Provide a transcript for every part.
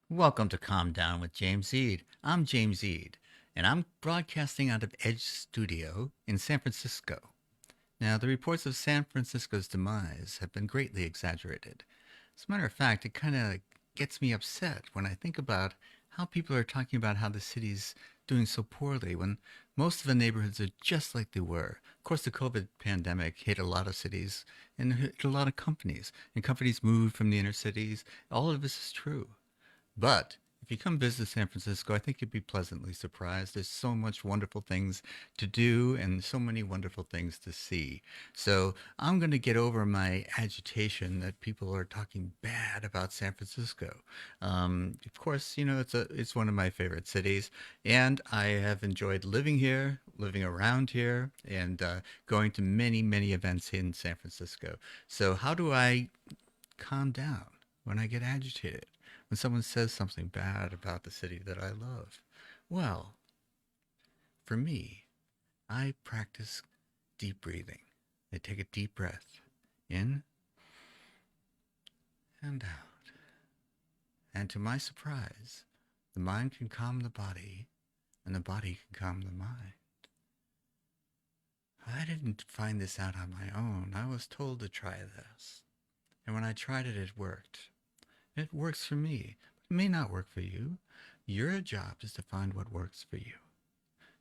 Welcome to Calm Down with James Eade. I'm James Eade, and I'm broadcasting out of Edge Studio in San Francisco. Now, the reports of San Francisco's demise have been greatly exaggerated. As a matter of fact, it kind of gets me upset when I think about how people are talking about how the city's doing so poorly when most of the neighborhoods are just like they were. Of course, the COVID pandemic hit a lot of cities and hit a lot of companies, and companies moved from the inner cities. All of this is true. But if you come visit San Francisco, I think you'd be pleasantly surprised. There's so much wonderful things to do and so many wonderful things to see. So I'm going to get over my agitation that people are talking bad about San Francisco. Of course, it's one of my favorite cities, and I have enjoyed living here, living around here, and going to many events in San Francisco. So how do I calm down when I get agitated, when someone says something bad about the city that I love? Well, for me, I practice deep breathing. I take a deep breath in and out. And to my surprise, the mind can calm the body and the body can calm the mind. I didn't find this out on my own. I was told to try this. And when I tried it, it worked. It works for me. It may not work for you. Your job is to find what works for you.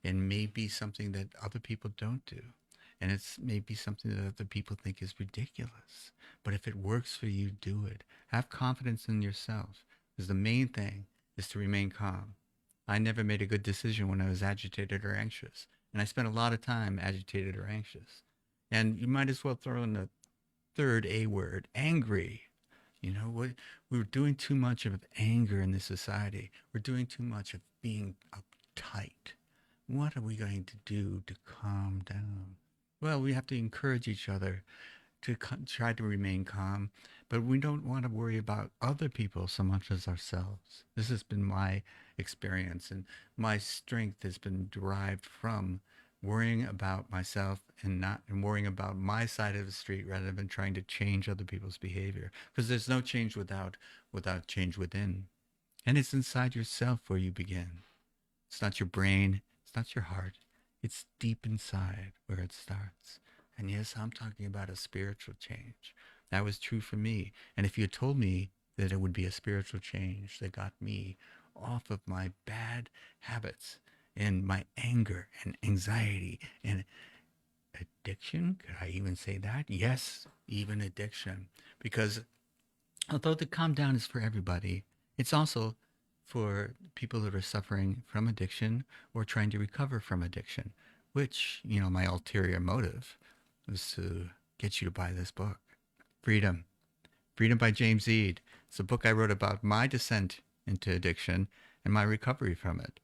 It may be something that other people don't do. And it's maybe something that other people think is ridiculous. But if it works for you, do it. Have confidence in yourself. Because the main thing is to remain calm. I never made a good decision when I was agitated or anxious. And I spent a lot of time agitated or anxious. And you might as well throw in the third A word, angry. We're doing too much of anger in this society. We're doing too much of being uptight. What are we going to do to calm down? Well, we have to encourage each other to try to remain calm, but we don't want to worry about other people so much as ourselves. This has been my experience, and my strength has been derived from worrying about myself and worrying about my side of the street rather than trying to change other people's behavior, because there's no change without change within. And it's inside yourself where you begin. It's not your brain, it's not your heart. It's deep inside where it starts. And yes, I'm talking about a spiritual change. That was true for me. And if you had told me that it would be a spiritual change that got me off of my bad habits and my anger and anxiety and addiction, could I even say that? Yes, even addiction. Because although the calm down is for everybody, it's also for people that are suffering from addiction or trying to recover from addiction, which, my ulterior motive was to get you to buy this book, Freedom. Freedom by James Eade. It's a book I wrote about my descent into addiction and my recovery from it.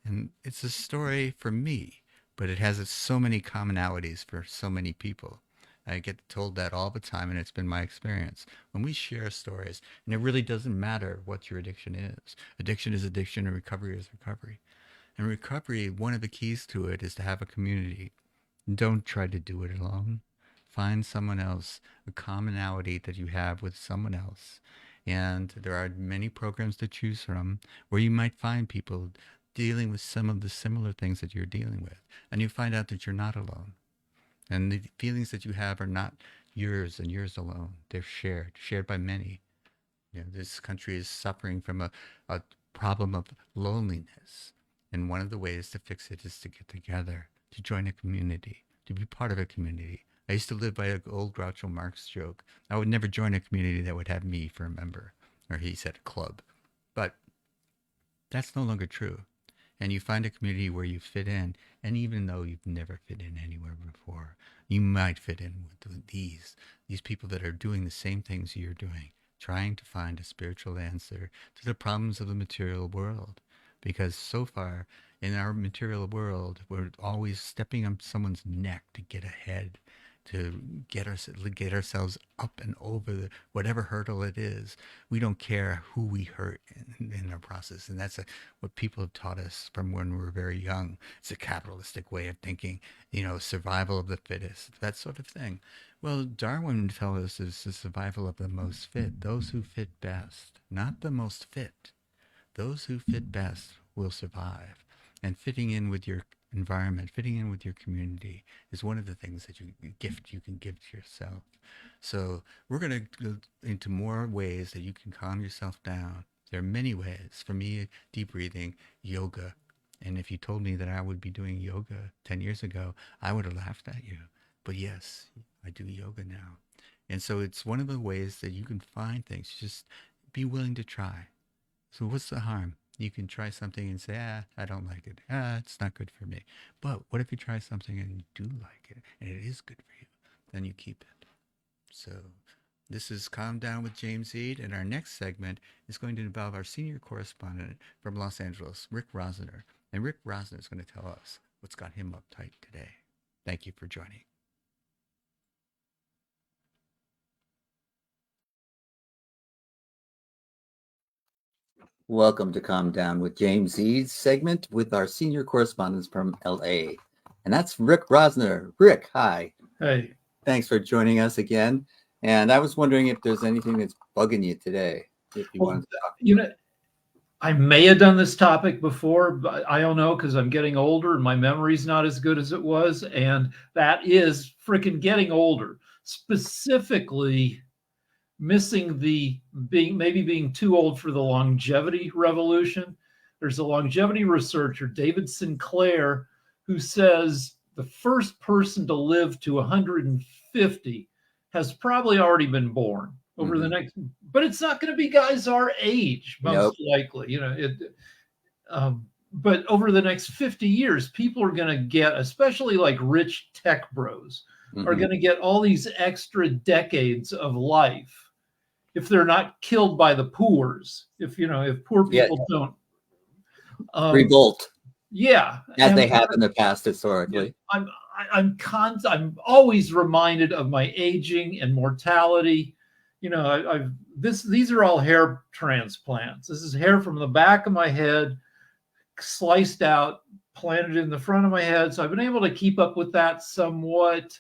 And it's a story for me, but it has so many commonalities for so many people. I get told that all the time, and it's been my experience. When we share stories, and it really doesn't matter what your addiction is addiction, and recovery is recovery. And recovery, one of the keys to it is to have a community. Don't try to do it alone. Find someone else, a commonality that you have with someone else. And there are many programs to choose from where you might find people dealing with some of the similar things that you're dealing with. And you find out that you're not alone. And the feelings that you have are not yours and yours alone. They're shared by many. This country is suffering from a problem of loneliness. And one of the ways to fix it is to get together, to join a community, to be part of a community. I used to live by an old Groucho Marx joke. I would never join a community that would have me for a member, or he said a club. But that's no longer true. And you find a community where you fit in. And even though you've never fit in anywhere before, you might fit in with these people that are doing the same things you're doing, trying to find a spiritual answer to the problems of the material world. Because so far in our material world, we're always stepping on someone's neck to get ahead, to get ourselves up and over whatever hurdle it is. We don't care who we hurt in our process, and that's what people have taught us from when we were very young. It's a capitalistic way of thinking, survival of the fittest, that sort of thing. Well, Darwin tells us it's the survival of the most fit, those who fit best, not the most fit. those who fit best will survive. And fitting in with your environment, fitting in with your community is one of the things that you can give to yourself. So we're going to go into more ways that you can calm yourself down. There are many ways. For me, deep breathing, yoga. And if you told me that I would be doing yoga 10 years ago, I would have laughed at you. But yes, I do yoga now. And so it's one of the ways that you can find things. Just be willing to try. So what's the harm? You can try something and say, I don't like it. It's not good for me. But what if you try something and you do like it and it is good for you? Then you keep it. So this is Calm Down with James Eade, and our next segment is going to involve our senior correspondent from Los Angeles, Rick Rosner. And Rick Rosner is going to tell us what's got him uptight today. Thank you for joining. Welcome to Calm Down with James Eade segment with our senior correspondents from LA. And that's Rick Rosner. Rick, hi. Hey. Thanks for joining us again. And I was wondering if there's anything that's bugging you today. If you want to talk. I may have done this topic before, but I don't know because I'm getting older and my memory's not as good as it was. And that is freaking getting older. Specifically, missing the being too old for the longevity revolution. There's a longevity researcher, David Sinclair, who says the first person to live to 150 has probably already been born over the next, but it's not going to be guys our age, most likely, but over the next 50 years, people are going to get, especially like rich tech bros, are going to get all these extra decades of life if they're not killed by the poors, if poor people don't revolt. Yeah. As they have in the past historically. I'm always reminded of my aging and mortality. These are all hair transplants. This is hair from the back of my head, sliced out, planted in the front of my head. So I've been able to keep up with that somewhat.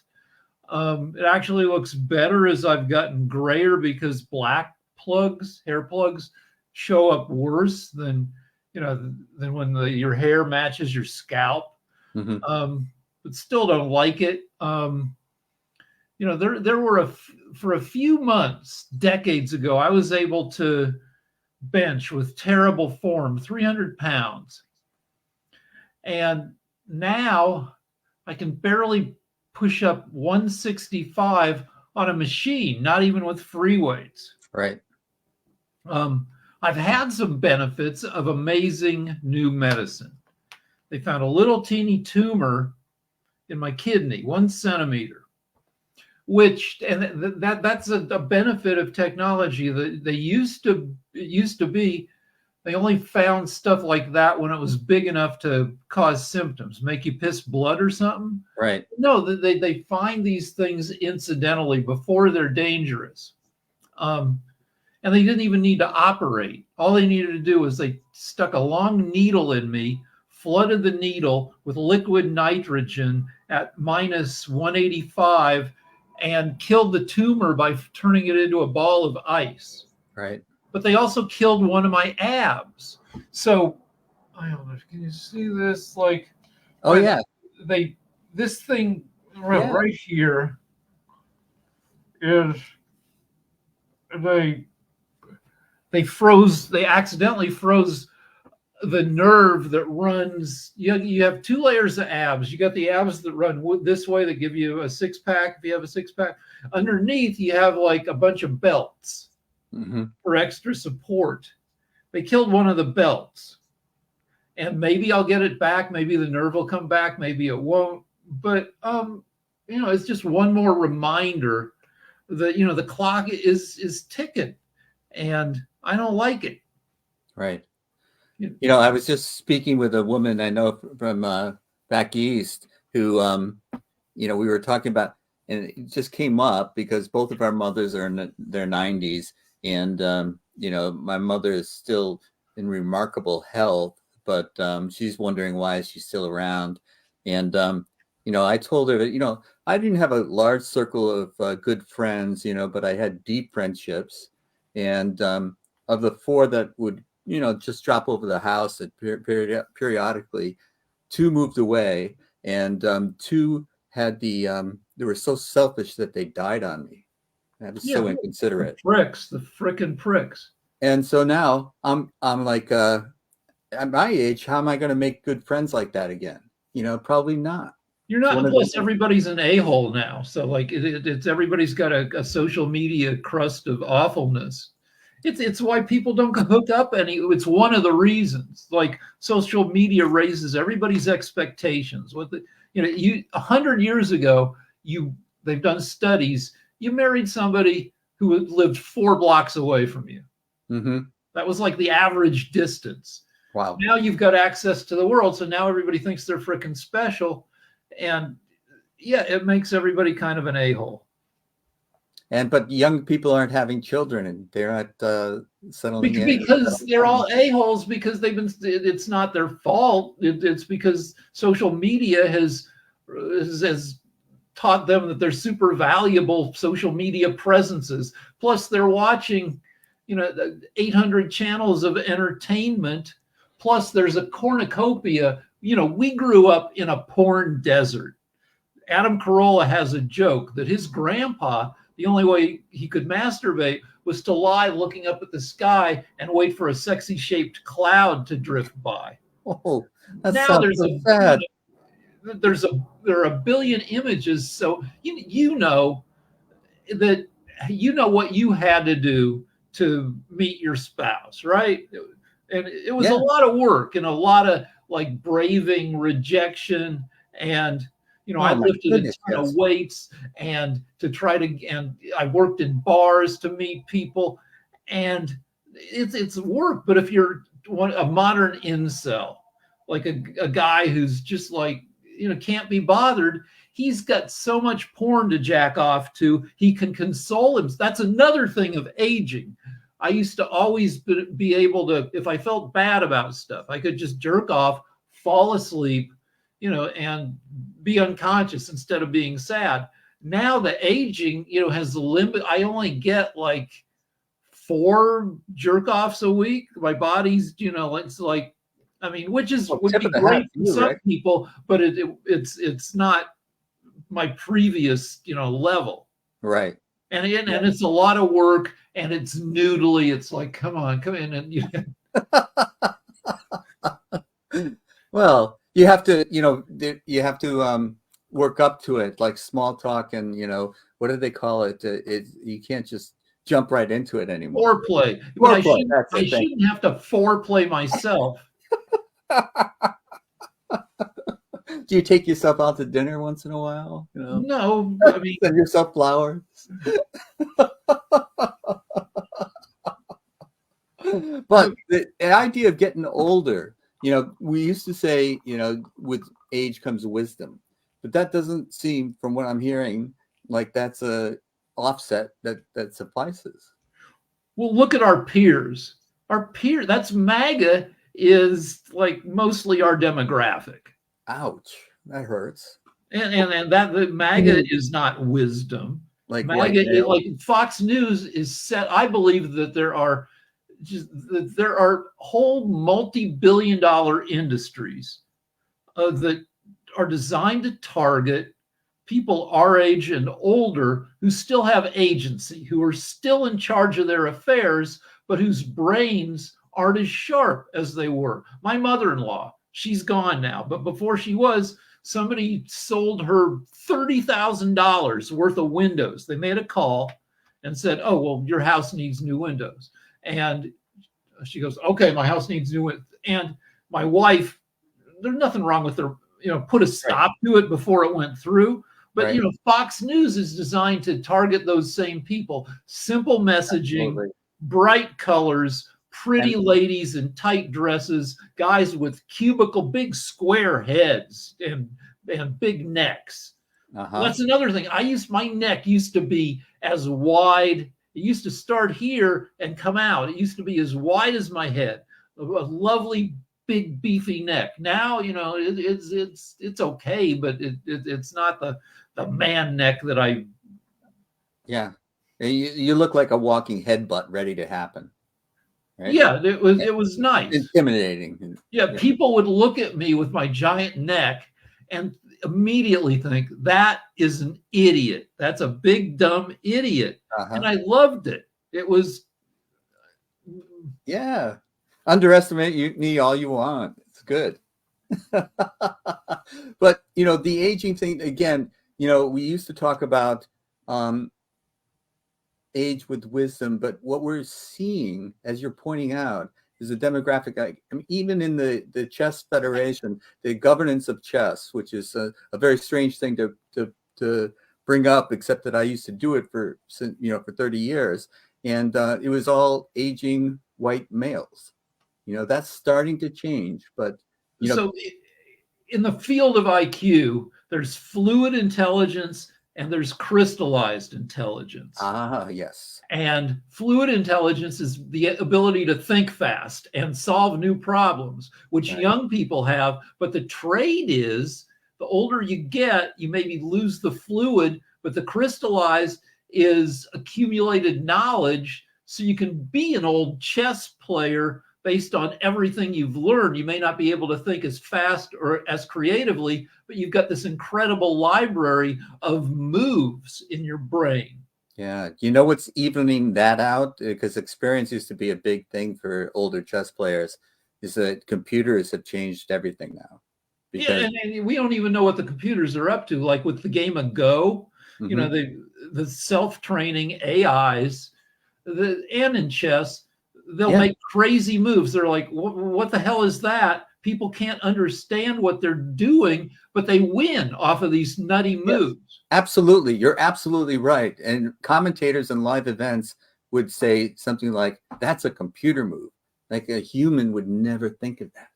It actually looks better as I've gotten grayer because black plugs, hair plugs, show up worse than when your hair matches your scalp. But still don't like it. There were for a few months, decades ago, I was able to bench with terrible form, 300 pounds. And now I can barely push up 165 on a machine, not even with free weights. Right. I've had some benefits of amazing new medicine. They found a little teeny tumor in my kidney, 1 centimeter, that's a benefit of technology. It used to be, they only found stuff like that when it was big enough to cause symptoms, make you piss blood or something. Right. No, they find these things incidentally before they're dangerous. And they didn't even need to operate. All they needed to do was they stuck a long needle in me, flooded the needle with liquid nitrogen at minus 185, and killed the tumor by turning it into a ball of ice. Right. But they also killed one of my abs. So I don't know. Can you see this? Like, oh yeah, this thing right here is they accidentally froze the nerve that runs. You have 2 layers of abs. You got the abs that run this way that give you a 6-pack if you have a 6-pack. Underneath you have like a bunch of belts for extra support. They killed one of the belts, and maybe I'll get it back. Maybe the nerve will come back. Maybe it won't. But it's just one more reminder that the clock is ticking, and I don't like it. Right. I was just speaking with a woman I know from back east who, we were talking about, and it just came up because both of our mothers are in their 90s, and my mother is still in remarkable health, but she's wondering why she's still around. And I told her that I didn't have a large circle of good friends, but I had deep friendships, and of the 4 that would just drop over the house periodically. 2 moved away, and 2 had they were so selfish that they died on me. That was so inconsiderate. The frickin' pricks. And so now I'm like, at my age, how am I going to make good friends like that again? Probably not. You're not. Plus, everybody's an a-hole now. So like, it's everybody's got a social media crust of awfulness. It's why people don't hook up it's one of the reasons. Like, social media raises everybody's expectations. 100 years ago, they've done studies. You married somebody who lived 4 blocks away from you. Mm-hmm. That was like the average distance. Wow. Now you've got access to the world, so now everybody thinks they're freaking special, and it makes everybody kind of an a-hole. But young people aren't having children, and they're not settling in. Because they're all a-holes, because it's not their fault. It's because social media has taught them that they're super valuable social media presences. Plus they're watching, 800 channels of entertainment. Plus there's a cornucopia. We grew up in a porn desert. Adam Carolla has a joke that his grandpa, the only way he could masturbate was to lie looking up at the sky and wait for a sexy shaped cloud to drift by. Oh, that now sounds so sad. There are a billion images. So what you had to do to meet your spouse, right? And it was a lot of work and a lot of like braving rejection, and I lifted a ton of weights and I worked in bars to meet people, and it's work. But if you're a modern incel, like a guy who's just like, can't be bothered, he's got so much porn to jack off to, he can console him. That's another thing of aging. I used to always be able to, if I felt bad about stuff, I could just jerk off, fall asleep, and be unconscious instead of being sad. Now the aging, has the limit. I only get like 4 jerk offs a week. My body's, it's like, which would be great for some people, but it's not my previous, level. Right. And it's a lot of work, and it's noodly. It's like, come in and Well, you have to, work up to it, like small talk, and what do they call it? You can't just jump right into it anymore. Foreplay. I shouldn't have to foreplay myself. Do you take yourself out to dinner once in a while? No, send yourself flowers. But the idea of getting older, we used to say, with age comes wisdom, but that doesn't seem, from what I'm hearing, like that's a offset that suffices. Well, look at our peers. That's MAGA is like mostly our demographic. Ouch, that hurts. And that the MAGA is not wisdom. Like MAGA, like Fox News is set. I believe that there are whole multi-billion-dollar industries that are designed to target people our age and older who still have agency, who are still in charge of their affairs, but whose brains aren't as sharp as they were. My mother-in-law, she's gone now, but before she was, somebody sold her $30,000 worth of windows. They made a call and said, oh, well, your house needs new windows. And she goes, okay, my house needs new windows. And my wife, there's nothing wrong with her, put a stop to it before it went through. But, Fox News is designed to target those same people. Simple messaging, bright colors, pretty ladies in tight dresses, guys with big square heads and big necks. That's another thing. My neck used to be as wide. It used to start here and come out. It used to be as wide as my head. A lovely, big, beefy neck. Now, it's okay, but it's not the man neck that I. Yeah, you look like a walking headbutt ready to happen. right? Yeah, it was nice. Intimidating. Yeah, people would look at me with my giant neck and immediately think that is an idiot. That's a big dumb idiot. And I loved it. It was Underestimate me all you want. It's good. But the aging thing again, we used to talk about age with wisdom, but what we're seeing, as you're pointing out, is a demographic. I mean, even in the Chess Federation, the governance of chess, which is a very strange thing to bring up, except that I used to do it for 30 years, and it was all aging white males. That's starting to change, but so in the field of IQ, there's fluid intelligence and there's crystallized intelligence. Yes. And fluid intelligence is the ability to think fast and solve new problems, which young people have. But the trade is the older you get, you maybe lose the fluid, but the crystallized is accumulated knowledge. So you can be an old chess player based on everything you've learned. You may not be able to think as fast or as creatively, but you've got this incredible library of moves in your brain. Yeah. You know what's evening that out? Because experience used to be a big thing for older chess players, is that computers have changed everything now. Because, and we don't even know what the computers are up to. Like with the game of Go, the self-training AIs, and in chess, they'll make crazy moves. They're like, what the hell is that? People can't understand what they're doing, but they win off of these nutty moves. Yes, absolutely. You're absolutely right. And commentators in live events would say something like, that's a computer move. Like a human would never think of that.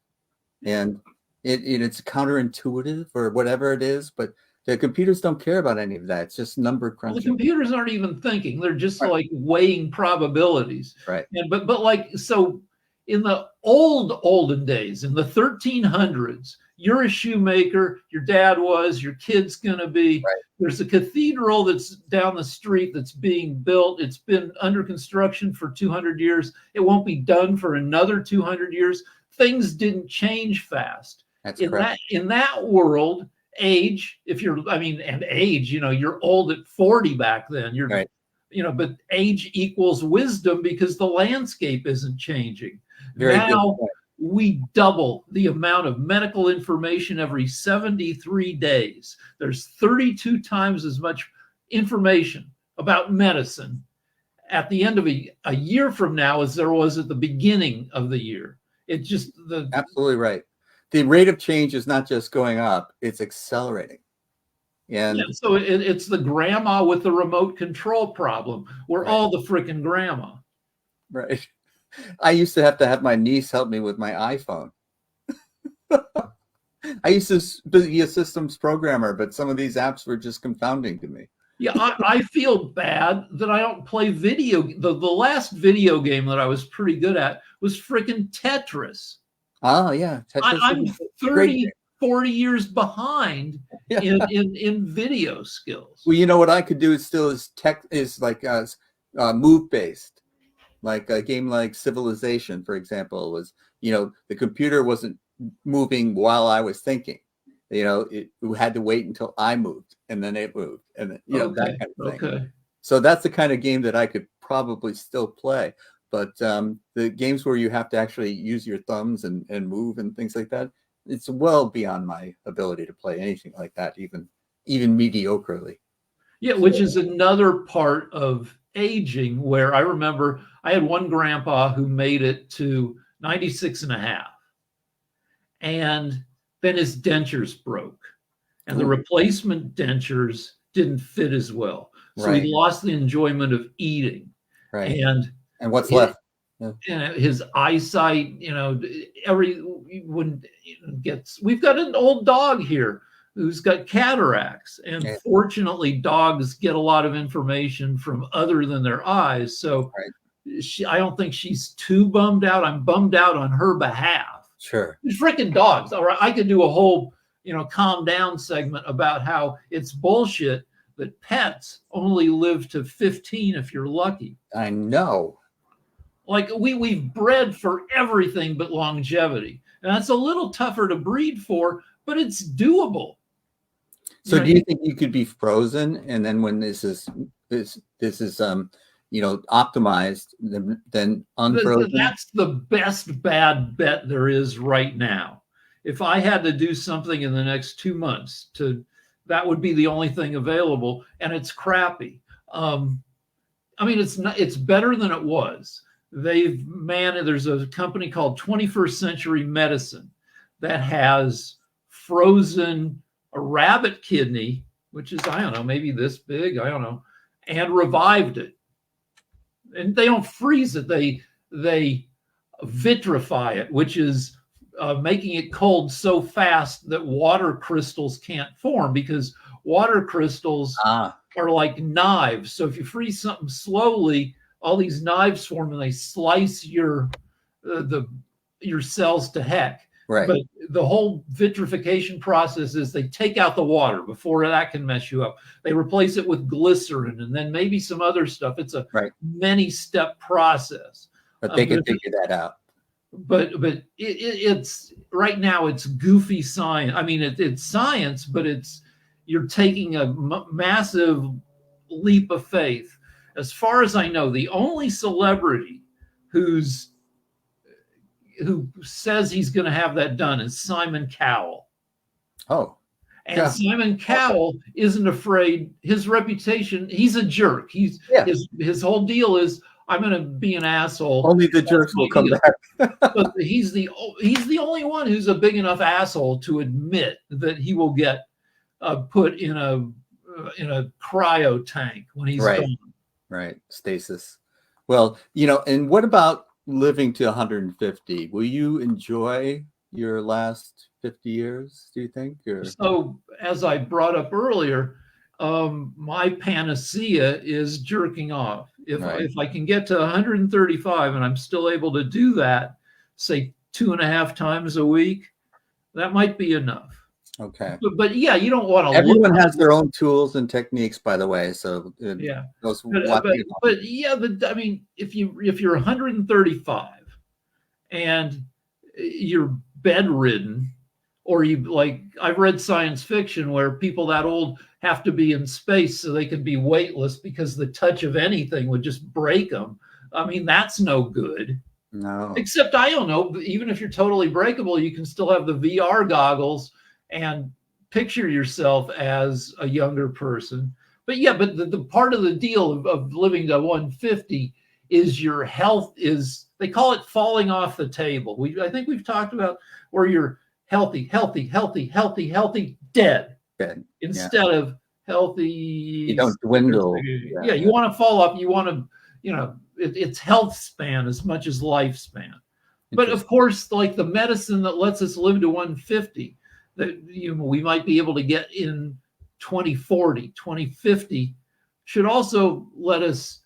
And it's counterintuitive or whatever it is, but the computers don't care about any of that. It's just number crunching. Well, the computers aren't even thinking. They're just like weighing probabilities. Right. And but like, so in the olden days, in the 1300s, you're a shoemaker, your dad was, your kid's gonna be. Right. There's a cathedral that's down the street that's being built. It's been under construction for 200 years. It won't be done for another 200 years. Things didn't change fast. That's correct. In that world, age, you're old at 40 back then. You're right. But age equals wisdom because the landscape isn't changing. Very now good. We double the amount of medical information every 73 days. There's 32 times as much information about medicine at the end of a year from now as there was at the beginning of the year. It's just absolutely right. The rate of change is not just going up, it's accelerating. And so it's the grandma with the remote control problem. We're all the freaking grandma. Right. I used to have my niece help me with my iPhone. I used to be a systems programmer, but some of these apps were just confounding to me. Yeah, I feel bad that I don't play video. The last video game that I was pretty good at was freaking Tetris. Oh, yeah. Tetris. I'm 30, 40 years behind in video skills. Well, what I could do is like move based. Like a game like Civilization, for example, was, the computer wasn't moving while I was thinking. It had to wait until I moved and then it moved. And then, that kind of thing. Okay. So that's the kind of game that I could probably still play. But the games where you have to actually use your thumbs and move and things like that, it's well beyond my ability to play anything like that, even mediocrely. Yeah, which is another part of aging, where I remember I had one grandpa who made it to 96 and a half. And then his dentures broke. And the replacement dentures didn't fit as well. So he lost the enjoyment of eating. Right. And what's left? His eyesight, we've got an old dog here who's got cataracts, and fortunately dogs get a lot of information from other than their eyes. So I don't think she's too bummed out. I'm bummed out on her behalf. Sure. These freaking dogs. All right. I could do a whole, calm down segment about how it's bullshit that pets only live to 15 if you're lucky. I know. Like we've bred for everything but longevity. And that's a little tougher to breed for, but it's doable. So do you think you could be frozen, and then when this is optimized, then unfrozen? That's the best bad bet there is right now. If I had to do something in the next 2 months, that would be the only thing available, and it's crappy. I mean, it's better than it was. There's a company called 21st Century Medicine that has frozen a rabbit kidney, which is, I don't know, maybe this big, I don't know, and revived it. And they don't freeze it, they vitrify it, which is making it cold so fast that water crystals can't form, because water crystals are like knives. So if you freeze something slowly, all these knives form and they slice your cells to heck. Right. But the whole vitrification process is they take out the water before that can mess you up. They replace it with glycerin and then maybe some other stuff. It's a many-step process. But they can figure that out. But it's right now it's goofy science. I mean, it's science, but you're taking a massive leap of faith. As far as I know, the only celebrity who says he's going to have that done is Simon Cowell. Oh. And yeah. Simon Cowell isn't afraid. His reputation, he's a jerk. His whole deal is, I'm going to be an asshole. Only the jerks will come back. But he's the only one who's a big enough asshole to admit that he will get put in a cryo tank when he's gone. Right, stasis. Well, and what about living to 150? Will you enjoy your last 50 years, do you think? Or? So, as I brought up earlier, my panacea is jerking off. If I can get to 135 and I'm still able to do that, say 2.5 times a week, that might be enough. Okay. But yeah, you don't want to. Everyone has their own tools and techniques, by the way. So yeah. But yeah, I mean, if you're 135 and you're bedridden, or I've read science fiction where people that old have to be in space so they can be weightless because the touch of anything would just break them. I mean, that's no good. No. Except, I don't know, even if you're totally breakable, you can still have the VR goggles and picture yourself as a younger person. But yeah, but the part of the deal of living to 150 is your health they call it falling off the table. I think we've talked about where you're healthy, dead. Instead of healthy. You don't dwindle. Yeah, you want to fall off. You want to, it's health span as much as lifespan. But of course, like the medicine that lets us live to 150, that we might be able to get in 2040, 2050, should also let us,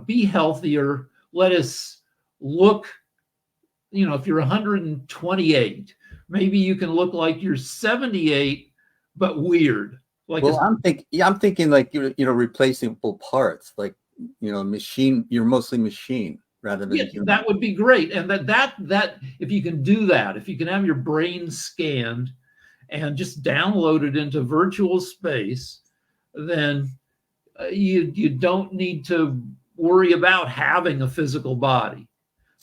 be healthier. Let us look, if you're 128, maybe you can look like you're 78, but weird. I'm thinking like replaceable parts, like machine. You're mostly machine rather than human. That would be great. And that if you can do that, if you can have your brain scanned and just download it into virtual space, then you don't need to worry about having a physical body.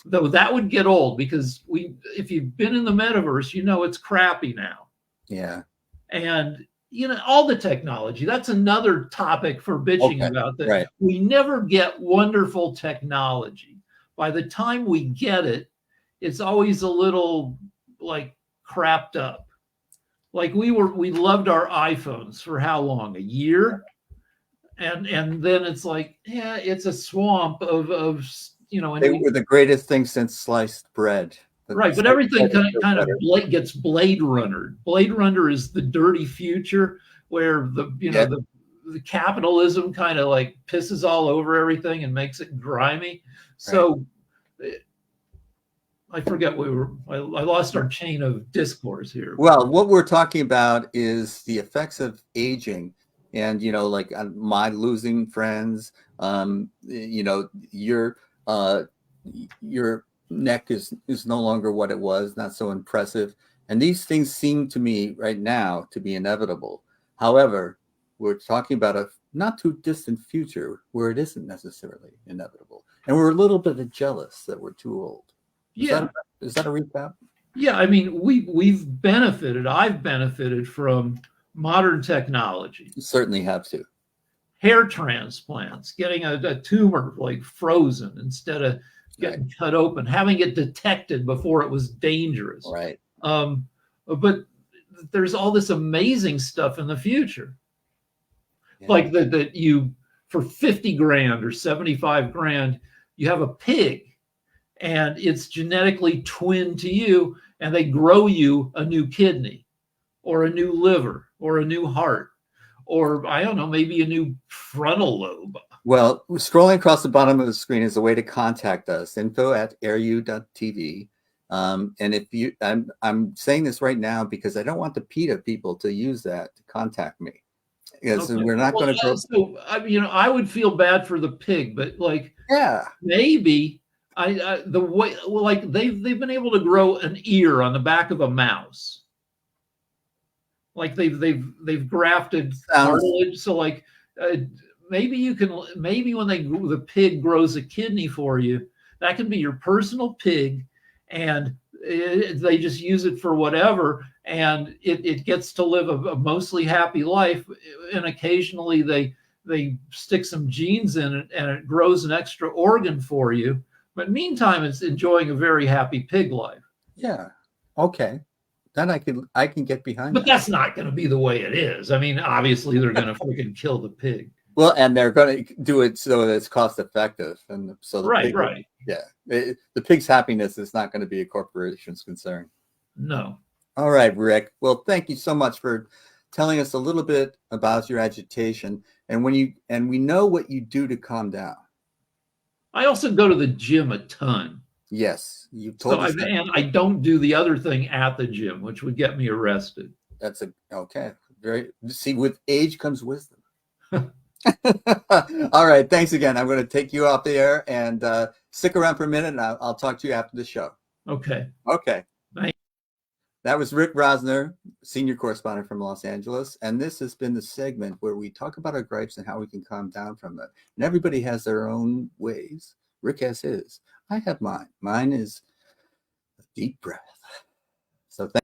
Though that would get old, because if you've been in the metaverse, it's crappy now. Yeah. And all the technology, that's another topic for bitching about that. Right. We never get wonderful technology. By the time we get it, it's always a little crapped up. Like we loved our iPhones for how long? A year? And then it's like, yeah, it's a swamp of they were the greatest thing since sliced bread. Right, but everything kind of gets Blade Runner. Blade Runner is the dirty future where the capitalism kind of pisses all over everything and makes it grimy. So I forget I lost our chain of discourse here. Well, what we're talking about is the effects of aging, and my losing friends. Your your neck is no longer what it was, not so impressive. And these things seem to me right now to be inevitable. However, we're talking about a not too distant future where it isn't necessarily inevitable. And we're a little bit jealous that we're too old. Is that a recap? Yeah, I mean, we've benefited. I've benefited from modern technology. You certainly have to. Hair transplants, getting a tumor like frozen instead of getting cut open, having it detected before it was dangerous. Right. But there's all this amazing stuff in the future. Yeah. Like that you, for 50 grand or 75 grand, you have a pig and it's genetically twinned to you, and they grow you a new kidney or a new liver or a new heart, or I don't know, maybe a new frontal lobe. Well, scrolling across the bottom of the screen is a way to contact us, info@airu.tv. And if you, I'm saying this right now because I don't want the PETA people to use that to contact me. Because we're not going to grow. So, I would feel bad for the pig, but maybe the way, like they've been able to grow an ear on the back of a mouse. Like they've grafted cartilage. So maybe when the pig grows a kidney for you, that can be your personal pig, and they just use it for whatever, and it gets to live a mostly happy life, and occasionally they stick some genes in it and it grows an extra organ for you, but meantime it's enjoying a very happy pig life. Yeah. Okay. Then I can get behind but that's not going to be the way it is. I mean, obviously they're going to freaking kill the pig. Well, and they're going to do it so that it's cost effective, and so the pig, right. Yeah, the pig's happiness is not going to be a corporation's concern. No. All right, Rick. Well, thank you so much for telling us a little bit about your agitation, and we know what you do to calm down. I also go to the gym a ton. Yes, you told us. And I don't do the other thing at the gym, which would get me arrested. That's okay. With age comes wisdom. All right. Thanks again. I'm going to take you off the air and stick around for a minute, and I'll talk to you after the show. Okay. Okay. Bye. That was Rick Rosner, senior correspondent from Los Angeles. And this has been the segment where we talk about our gripes and how we can calm down from them. And everybody has their own ways. Rick has his. I have mine. Mine is a deep breath. So thank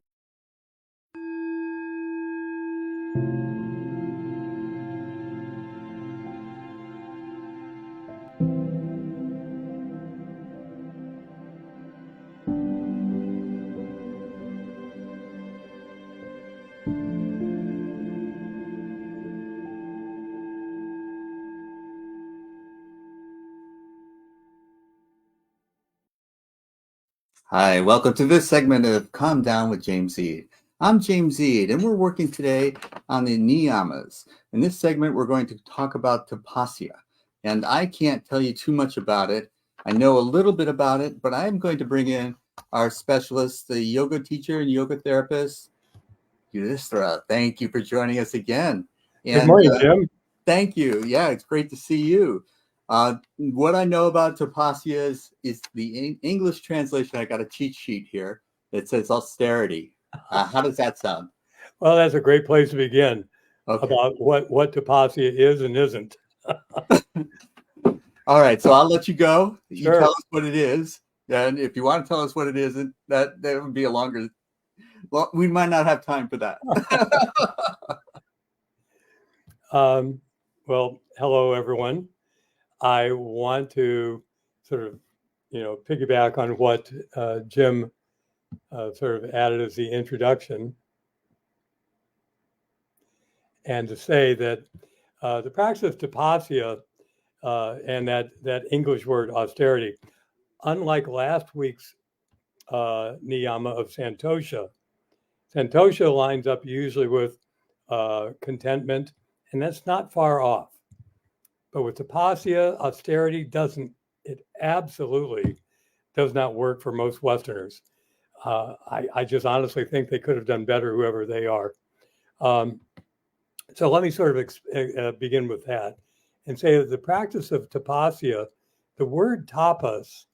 Hi, welcome to this segment of Calm Down with James Eade. I'm James Eade, and we're working today on the niyamas. In this segment, we're going to talk about tapasya. And I can't tell you too much about it. I know a little bit about it, but I'm going to bring in our specialist, the yoga teacher and yoga therapist, Yudisthira. Thank you for joining us again. Good morning, Jim. Thank you. Yeah, it's great to see you. What I know about tapasya is the English translation. I got a cheat sheet here that says austerity. How does that sound? Well, that's a great place to begin about what tapasya is and isn't. All right, so I'll let you go. You Sure. tell us what it is. And if you want to tell us what it isn't, that would be a longer. Well, we might not have time for that. Well, hello, everyone. I want to sort of, piggyback on what Jim sort of added as the introduction, and to say that the practice of tapasya and that English word austerity, unlike last week's niyama of santosha, santosha lines up usually with contentment, and that's not far off. But with tapasya, austerity it absolutely does not work for most Westerners. I just honestly think they could have done better, whoever they are. So let me sort of begin with that and say that the practice of tapasya, the word tapas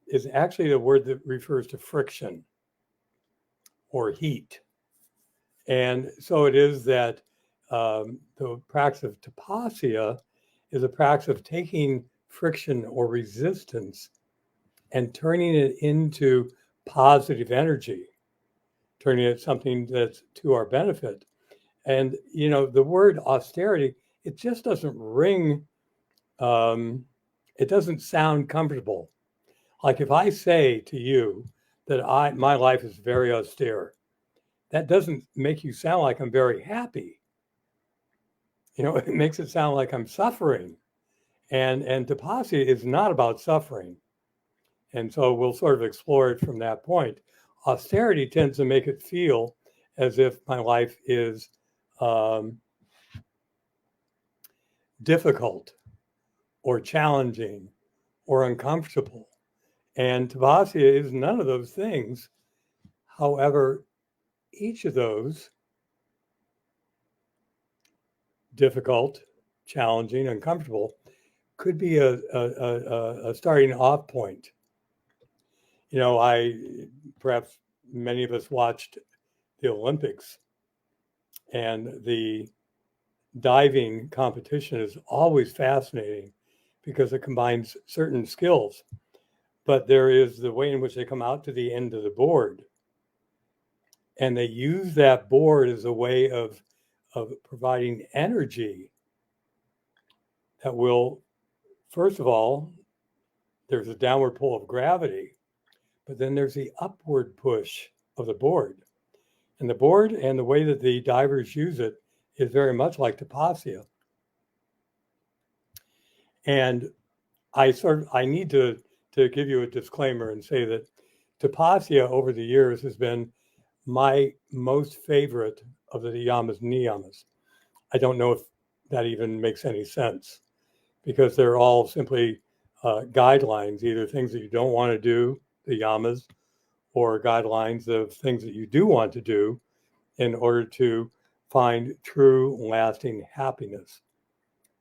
is actually the word that refers to friction or heat. And so it is that the practice of tapasya is a practice of taking friction or resistance and turning it into positive energy, turning it something that's to our benefit. And, the word austerity, it just doesn't ring, it doesn't sound comfortable. Like if I say to you that my life is very austere, that doesn't make you sound like I'm very happy. It makes it sound like I'm suffering. And tapasya is not about suffering. And so we'll sort of explore it from that point. Austerity tends to make it feel as if my life is difficult or challenging or uncomfortable. And tapasya is none of those things. However, each of those, difficult, challenging, uncomfortable, could be a starting off point. Perhaps many of us watched the Olympics, and the diving competition is always fascinating because it combines certain skills. But there is the way in which they come out to the end of the board, and they use that board as a way of providing energy that will, first of all, there's a downward pull of gravity, but then there's the upward push of the board. And the board and the way that the divers use it is very much like tapasya. And I need to give you a disclaimer and say that tapasya over the years has been my most favorite of the yamas and niyamas. I don't know if that even makes any sense, because they're all simply guidelines, either things that you don't want to do, the yamas, or guidelines of things that you do want to do in order to find true lasting happiness.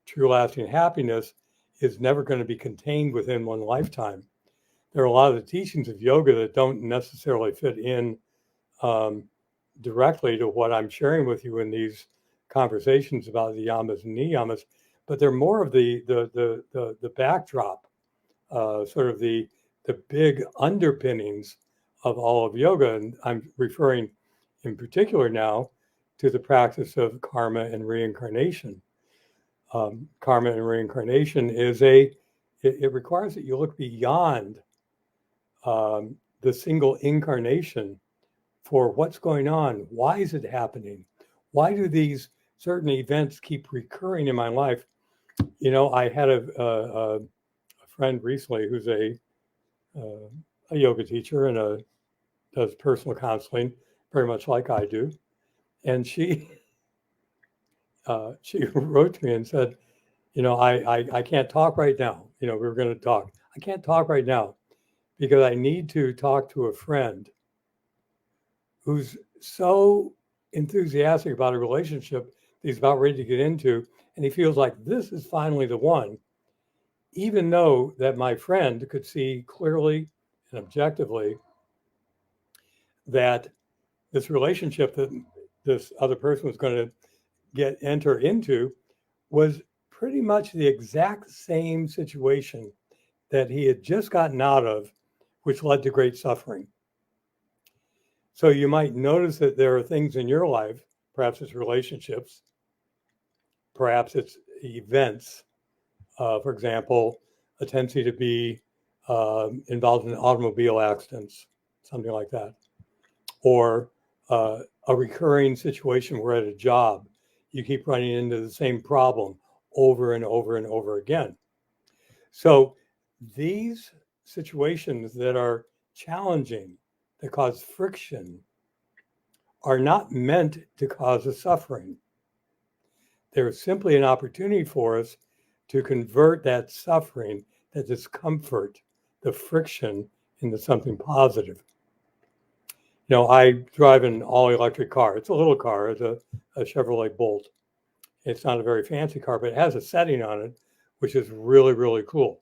True lasting happiness is never going to be contained within one lifetime. There are a lot of the teachings of yoga that don't necessarily fit in directly to what I'm sharing with you in these conversations about the yamas and niyamas, but they're more of the backdrop, sort of the big underpinnings of all of yoga. And I'm referring in particular now to the practice of karma and reincarnation. Karma and reincarnation it requires that you look beyond the single incarnation for what's going on. Why is it happening? Why do these certain events keep recurring in my life? I had a friend recently who's a yoga teacher and does personal counseling, very much like I do. And she wrote to me and said, I can't talk right now. We were going to talk. I can't talk right now because I need to talk to a friend who's so enthusiastic about a relationship that he's about ready to get into. And he feels like this is finally the one, even though that my friend could see clearly and objectively that this relationship that this other person was going to enter into was pretty much the exact same situation that he had just gotten out of, which led to great suffering. So you might notice that there are things in your life, perhaps it's relationships, perhaps it's events. For example, a tendency to be involved in automobile accidents, something like that. Or a recurring situation where at a job, you keep running into the same problem over and over and over again. So these situations that are challenging, that cause friction, are not meant to cause a suffering. They're simply an opportunity for us to convert that suffering, that discomfort, the friction, into something positive. I drive an all-electric car. It's a little car. It's a Chevrolet Bolt. It's not a very fancy car, but it has a setting on it, which is really, really cool.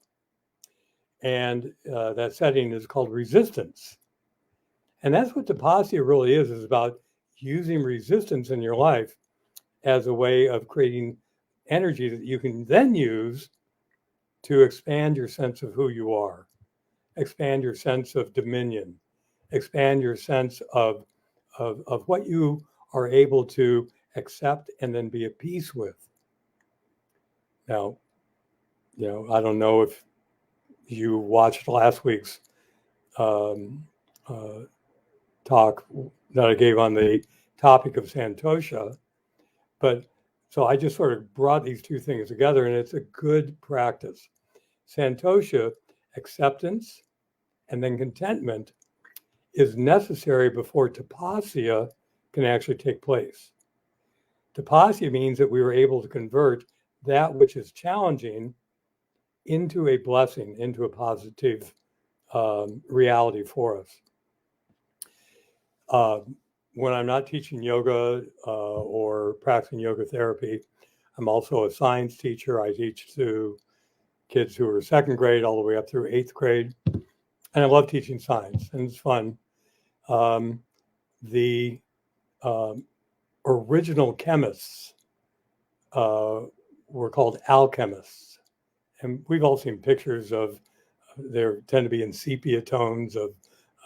And that setting is called resistance. And that's what Tapasya really is about using resistance in your life as a way of creating energy that you can then use to expand your sense of who you are, expand your sense of dominion, expand your sense of what you are able to accept and then be at peace with. Now, I don't know if you watched last week's talk that I gave on the topic of Santosha, but so I just sort of brought these two things together, and it's a good practice. Santosha, acceptance, and then contentment is necessary before tapasya can actually take place. Tapasya means that we were able to convert that which is challenging into a blessing, into a positive reality for us. When I'm not teaching yoga or practicing yoga therapy, I'm also a science teacher. I teach to kids who are second grade all the way up through 8th grade. And I love teaching science, and it's fun. The original chemists were called alchemists. And we've all seen pictures of, they tend to be in sepia tones of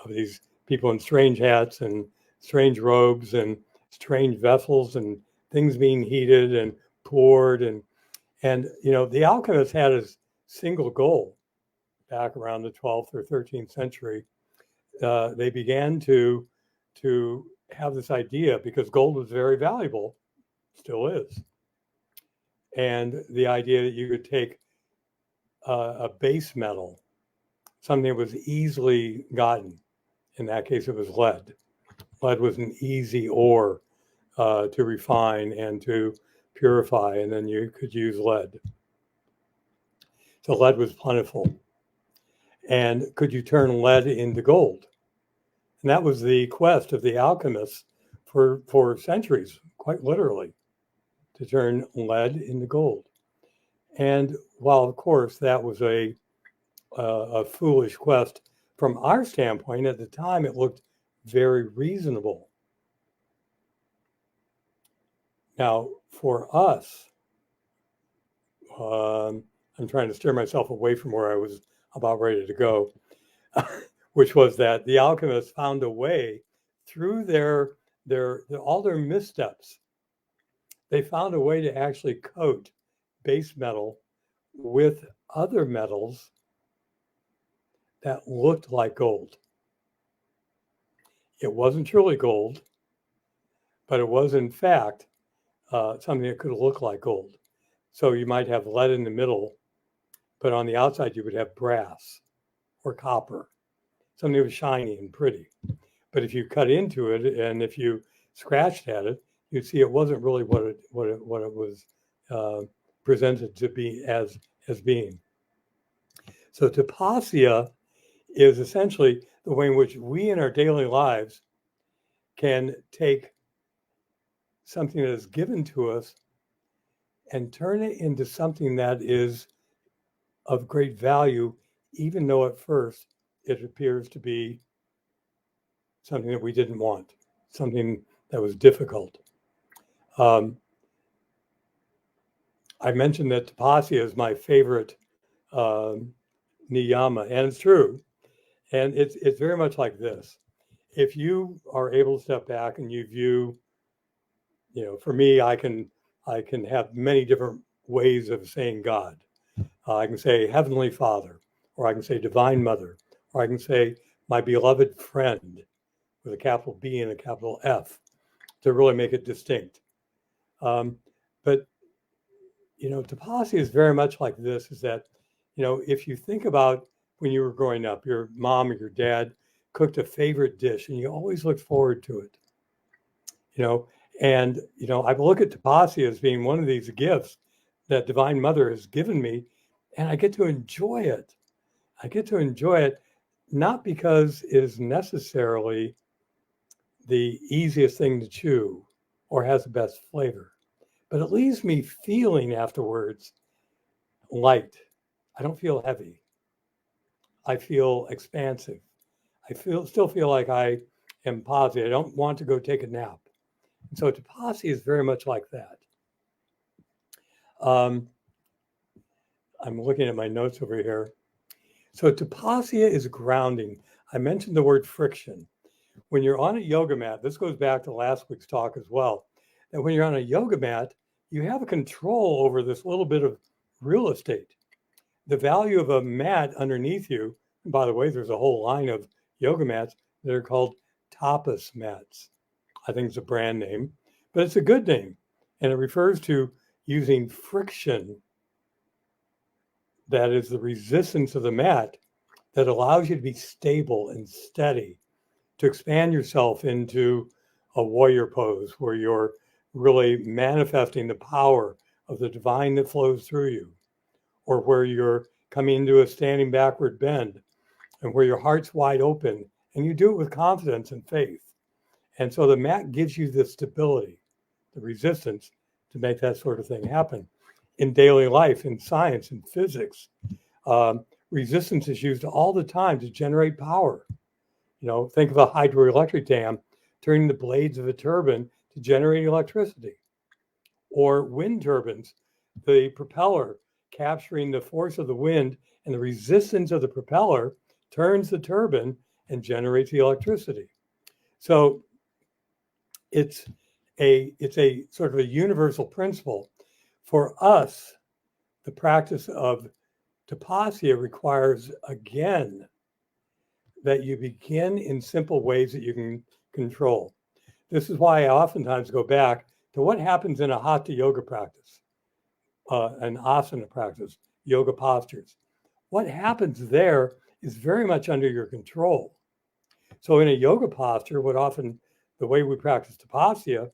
these people in strange hats and strange robes and strange vessels and things being heated and poured. And the alchemists had a single goal back around the 12th or 13th century. They began to have this idea, because gold was very valuable, still is. And the idea that you could take a base metal, something that was easily gotten. In that case, it was lead. Lead was an easy ore to refine and to purify, and then you could use lead. So lead was plentiful. And could you turn lead into gold? And that was the quest of the alchemists for centuries, quite literally, to turn lead into gold. And while, of course, that was a foolish quest, from our standpoint, at the time, it looked very reasonable. Now, for us, I'm trying to steer myself away from where I was about ready to go, which was that the alchemists found a way through all their missteps. They found a way to actually coat base metal with other metals that looked like gold. It wasn't truly gold, but it was in fact something that could look like gold. So you might have lead in the middle, but on the outside you would have brass or copper, something that was shiny and pretty. But if you cut into it and if you scratched at it, you'd see it wasn't really what it was presented to be as being. So tapasya is essentially the way in which we in our daily lives can take something that is given to us and turn it into something that is of great value, even though at first it appears to be something that we didn't want, something that was difficult. I mentioned that tapasya is my favorite niyama, and it's true. And it's very much like this. If you are able to step back and you view, for me, I can have many different ways of saying God. I can say Heavenly Father, or I can say Divine Mother, or I can say my beloved friend with a capital B and a capital F to really make it distinct. But tapasya is very much like this, is that, if you think about when you were growing up, your mom or your dad cooked a favorite dish and you always looked forward to it, and, I look at tapasya as being one of these gifts that Divine Mother has given me, and I get to enjoy it. I get to enjoy it, not because it is necessarily the easiest thing to chew or has the best flavor, but it leaves me feeling afterwards light. I don't feel heavy. I feel expansive. I still feel like I am positive. I don't want to go take a nap. And so Tapasya is very much like that. I'm looking at my notes over here. So Tapasya is grounding. I mentioned the word friction. When you're on a yoga mat, this goes back to last week's talk as well, that when you're on a yoga mat, you have a control over this little bit of real estate. The value of a mat underneath you, and by the way, there's a whole line of yoga mats that are called tapas mats. I think it's a brand name, but it's a good name. And it refers to using friction, that is the resistance of the mat, that allows you to be stable and steady, to expand yourself into a warrior pose where you're really manifesting the power of the divine that flows through you, or where you're coming into a standing backward bend and where your heart's wide open and you do it with confidence and faith. And so the mat gives you the stability, the resistance to make that sort of thing happen. In daily life, in science, in physics, resistance is used all the time to generate power. Think of a hydroelectric dam turning the blades of a turbine to generate electricity, or wind turbines, the propeller capturing the force of the wind and the resistance of the propeller turns the turbine and generates the electricity. So it's a sort of a universal principle. For us, the practice of Tapasya requires, again, that you begin in simple ways that you can control. This is why I oftentimes go back to what happens in a hatha yoga practice, an asana practice, yoga postures. What happens there is very much under your control. So in a yoga posture, the way we practice Tapasya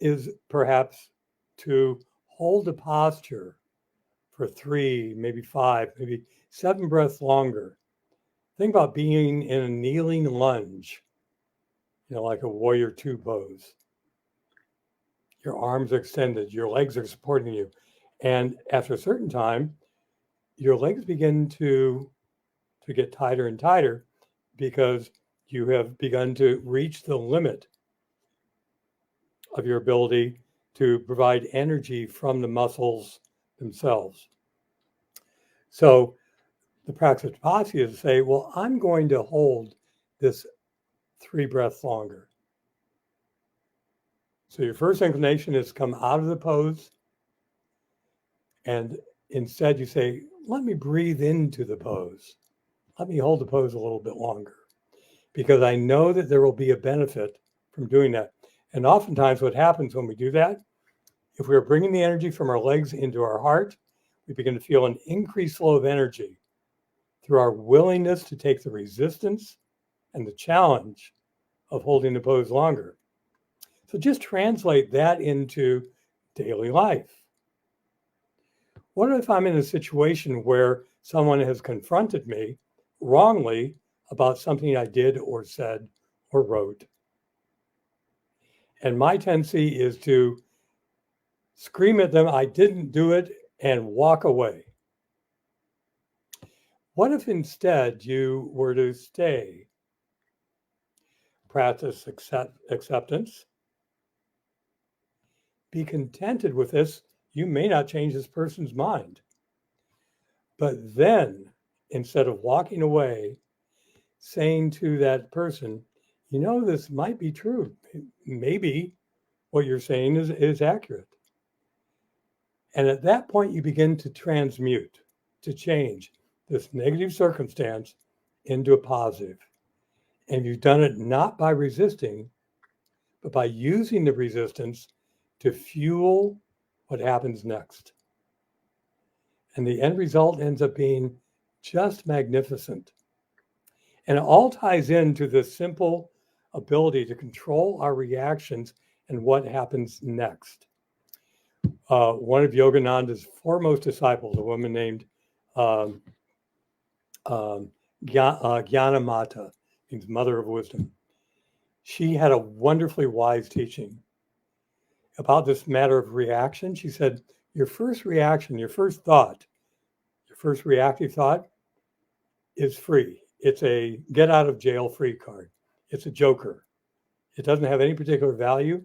is perhaps to hold a posture for 3, maybe 5, maybe 7 breaths longer. Think about being in a kneeling lunge, like a warrior 2 pose. Your arms are extended, your legs are supporting you. And after a certain time, your legs begin to get tighter and tighter because you have begun to reach the limit of your ability to provide energy from the muscles themselves. So the practice of Tapasya is to say, well, I'm going to hold this 3 breaths longer. So your first inclination is to come out of the pose, and instead you say, let me breathe into the pose. Let me hold the pose a little bit longer, because I know that there will be a benefit from doing that. And oftentimes what happens when we do that, if we're bringing the energy from our legs into our heart, we begin to feel an increased flow of energy through our willingness to take the resistance and the challenge of holding the pose longer. So just translate that into daily life. What if I'm in a situation where someone has confronted me wrongly about something I did or said or wrote? And my tendency is to scream at them, I didn't do it, and walk away. What if instead you were to stay, practice acceptance, be contented with this? You may not change this person's mind. But then, instead of walking away, saying to that person, this might be true. Maybe what you're saying is accurate. And at that point, you begin to transmute, to change this negative circumstance into a positive. And you've done it not by resisting, but by using the resistance to fuel what happens next. And the end result ends up being just magnificent. And it all ties into this simple ability to control our reactions and what happens next. One of Yogananda's foremost disciples, a woman named Jnanamata, means mother of wisdom. She had a wonderfully wise teaching about this matter of reaction. She said, your first reaction, your first thought, your first reactive thought is free. It's a get out of jail free card. It's a joker. It doesn't have any particular value,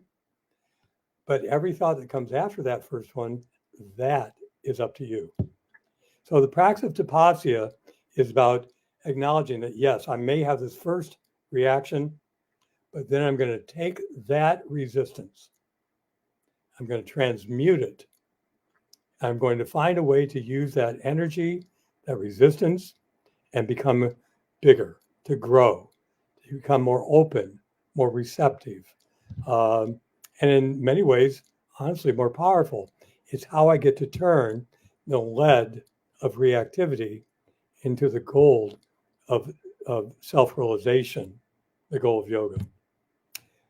but every thought that comes after that first one, that is up to you. So the practice of tapasya is about acknowledging that, yes, I may have this first reaction, but then I'm going to take that resistance. I'm going to transmute it. I'm going to find a way to use that energy, that resistance, and become bigger, to grow, to become more open, more receptive, and in many ways, honestly, more powerful. It's how I get to turn the lead of reactivity into the gold of self-realization, the goal of yoga.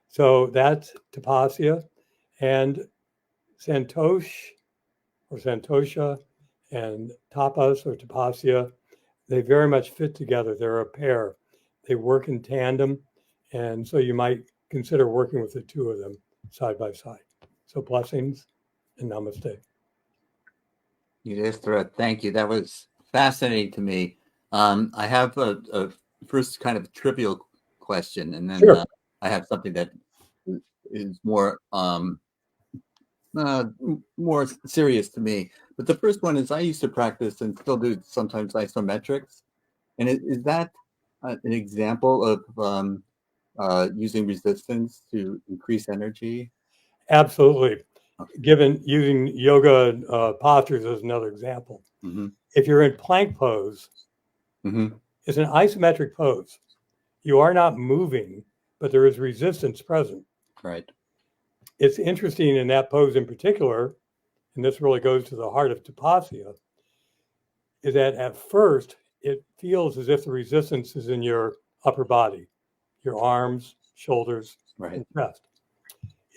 So that's tapasya, and santosh or santosha and tapas or tapasya, they very much fit together. They're a pair. They work in tandem, and so you might consider working with the two of them side by side. So blessings and namaste. Yudisthira, thank you. That was fascinating to me. I have a first kind of trivial question, and then Sure. I have something that is more more serious to me. But the first one is I used to practice and still do sometimes isometrics, and is that an example of using resistance to increase energy? Absolutely. Okay. Given using yoga postures as another example. Mm-hmm. If you're in plank pose, Mm-hmm. it's an isometric pose. You are not moving, but there is resistance present. Right. It's interesting in that pose in particular, and this really goes to the heart of tapasya, is that at first it feels as if the resistance is in your upper body, your arms, shoulders, Right. and chest.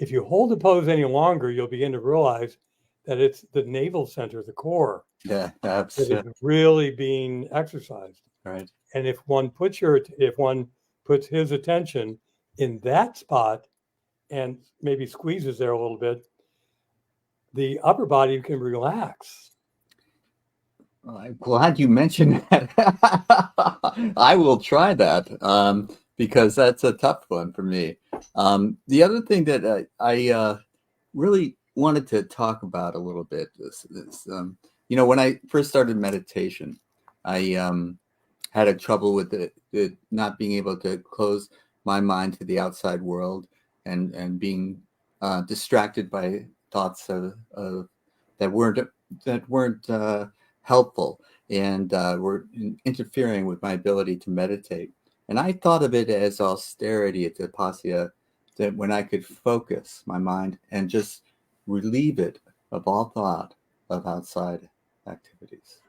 If you hold the pose any longer, you'll begin to realize that it's the navel center, the core, Yeah. That's that is really being exercised. right. And if one puts his attention in that spot and maybe squeezes there a little bit, the upper body can relax. Well, I'm glad you mentioned that. I will try that because that's a tough one for me. The other thing that I really wanted to talk about a little bit is when I first started meditation, I had a trouble with it not being able to close my mind to the outside world and being distracted by thoughts that weren't helpful and were interfering with my ability to meditate. And I thought of it as austerity at tapasya, that when I could focus my mind and just relieve it of all thought of outside activities.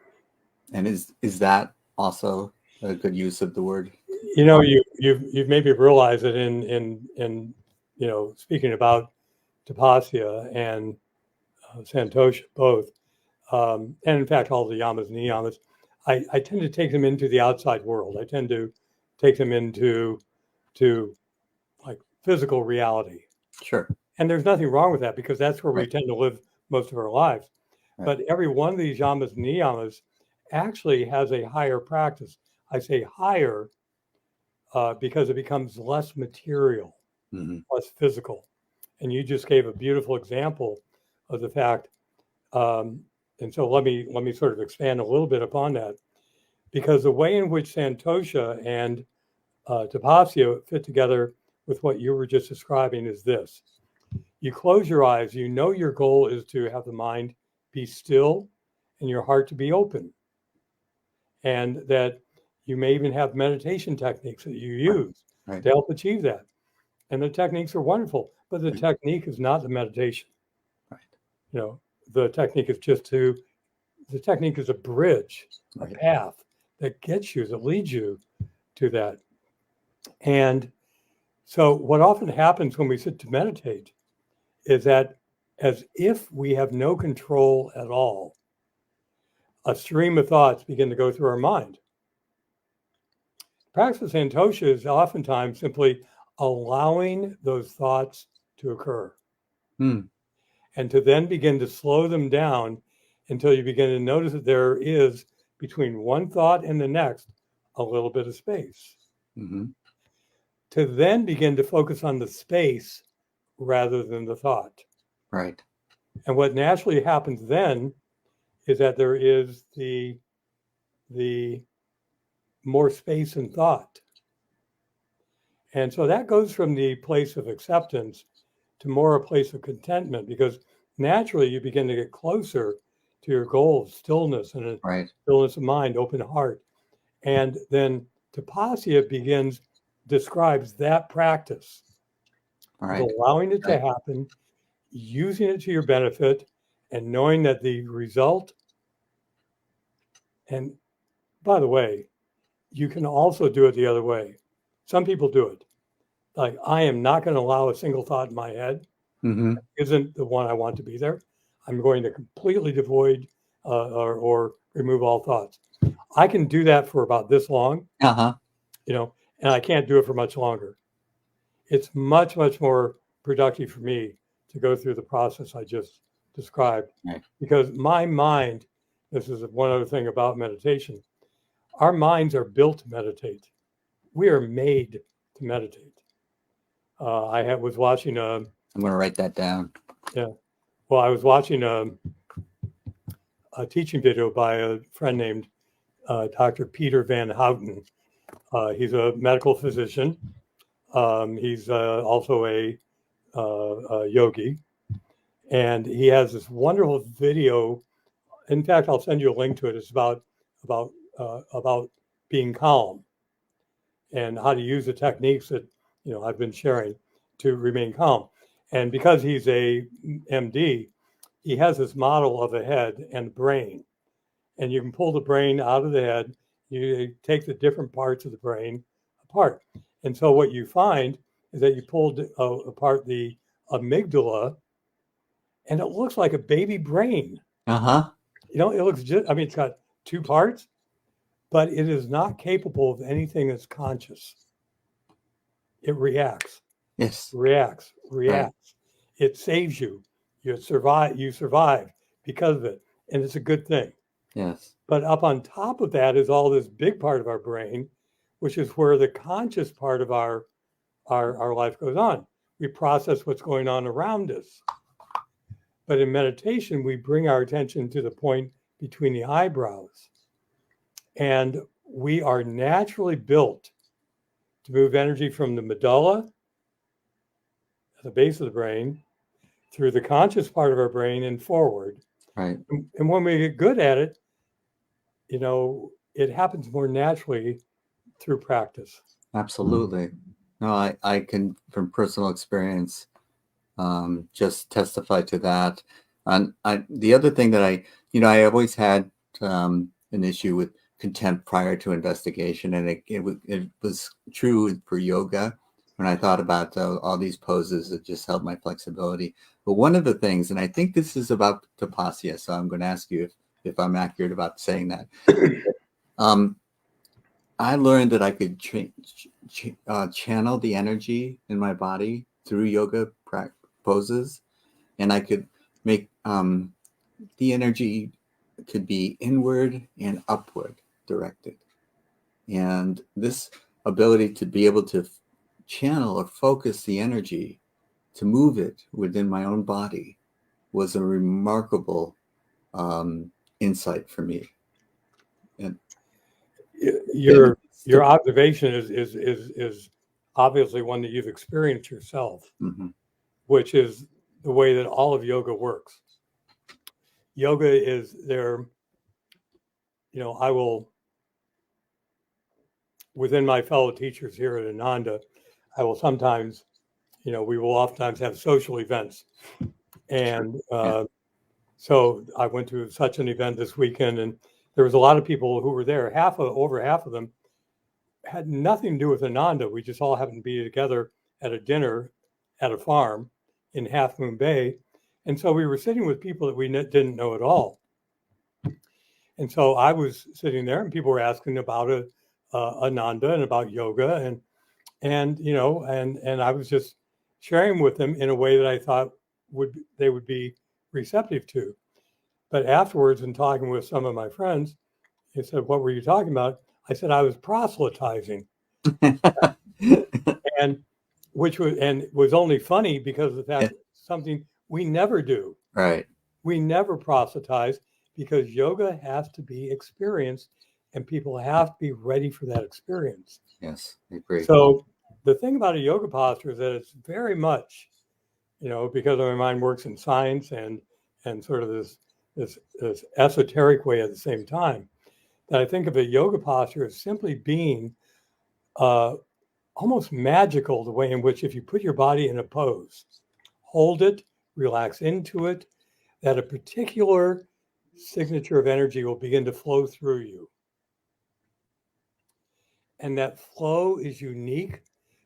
And is that also a good use of the word? You know, you've maybe realized that in speaking about tapasya and santosha both, and in fact all the yamas and niyamas, I tend to take them into the outside world. I tend to take them into like physical reality. Sure. And there's nothing wrong with that because that's where we Right. tend to live most of our lives. Right. But every one of these yamas and niyamas actually has a higher practice. I say higher because it becomes less material, Mm-hmm. less physical. And you just gave a beautiful example of the fact. And so let me sort of expand a little bit upon that, because the way in which santosha and tapasya fit together with what you were just describing is this. You close your eyes, you know your goal is to have the mind be still and your heart to be open. And that you may even have meditation techniques that you use Right. to help achieve that. And the techniques are wonderful, but the technique is not the meditation. Right. You know, the technique is a bridge, a Right. path that leads you to that. And so what often happens when we sit to meditate is that as if we have no control at all, a stream of thoughts begin to go through our mind. Practice of santosha is oftentimes simply allowing those thoughts to occur. Hmm. And to then begin to slow them down until you begin to notice that there is, between one thought and the next, a little bit of space, Mm-hmm. to then begin to focus on the space rather than the thought. Right. And what naturally happens then is that there is the more space in thought. And so that goes from the place of acceptance to more a place of contentment, because naturally you begin to get closer to your goal of stillness and a Right. stillness of mind, open heart. And then Tapasya describes that practice Right. of allowing it to Right. happen, using it to your benefit, and knowing that the result. And by the way, you can also do it the other way. Some people do it. Like, I am not going to allow a single thought in my head Mm-hmm. isn't the one I want to be there. I'm going to completely devoid or remove all thoughts. I can do that for about this long, Uh-huh. And I can't do it for much longer. It's much, much more productive for me to go through the process I just described. Right. Because my mind, this is one other thing about meditation, our minds are built to meditate. We are made to meditate. I was watching I'm going to write that down. I was watching a teaching video by a friend named Dr. Peter Van Houten. He's a medical physician. He's also a yogi, and he has this wonderful video. In fact, I'll send you a link to it. It's about being calm and how to use the techniques that I've been sharing to remain calm. And because he's a MD, he has this model of a head and brain, and you can pull the brain out of the head. You take the different parts of the brain apart, and so what you find is that you pulled apart the amygdala, and it looks like a baby brain. Uh-huh. It looks it's got two parts, but it is not capable of anything that's conscious. It reacts. Yes. Reacts. Right. It saves you. You survive because of it. And it's a good thing. Yes. But up on top of that is all this big part of our brain, which is where the conscious part of our life goes on. We process what's going on around us. But in meditation, we bring our attention to the point between the eyebrows. And we are naturally built to move energy from the medulla at the base of the brain through the conscious part of our brain and forward. Right. And when we get good at it, it happens more naturally through practice. Absolutely. No, I can, from personal experience, just testify to that. And the other thing that I always had an issue with contempt prior to investigation, and it was true for yoga. When I thought about all these poses, it just helped my flexibility. But one of the things, and I think this is about Tapasya, so I'm going to ask you if I'm accurate about saying that. I learned that I could channel the energy in my body through yoga poses, and I could make the energy could be inward and upward directed. And this ability to be able to channel or focus the energy to move it within my own body was a remarkable insight for me. And your observation is obviously one that you've experienced yourself, mm-hmm. which is the way that all of yoga works. Yoga is there, I will, within my fellow teachers here at Ananda, I will sometimes, we will oftentimes have social events. And so I went to such an event this weekend, and there was a lot of people who were there. Over half of them had nothing to do with Ananda. We just all happened to be together at a dinner at a farm in Half Moon Bay. And so we were sitting with people that we didn't know at all. And so I was sitting there, and people were asking about Ananda and about yoga, and I was just sharing with them in a way that I thought they would be receptive to. But afterwards, in talking with some of my friends, they said, "What were you talking about?" I said I was proselytizing, and which was only funny because of the fact something we never do. Right. We never proselytize because yoga has to be experienced, and people have to be ready for that experience. Yes, I agree. So the thing about a yoga posture is that it's very much, because my mind works in science and sort of this esoteric way at the same time, that I think of a yoga posture as simply being almost magical, the way in which if you put your body in a pose, hold it, relax into it, that a particular signature of energy will begin to flow through you. And that flow is unique,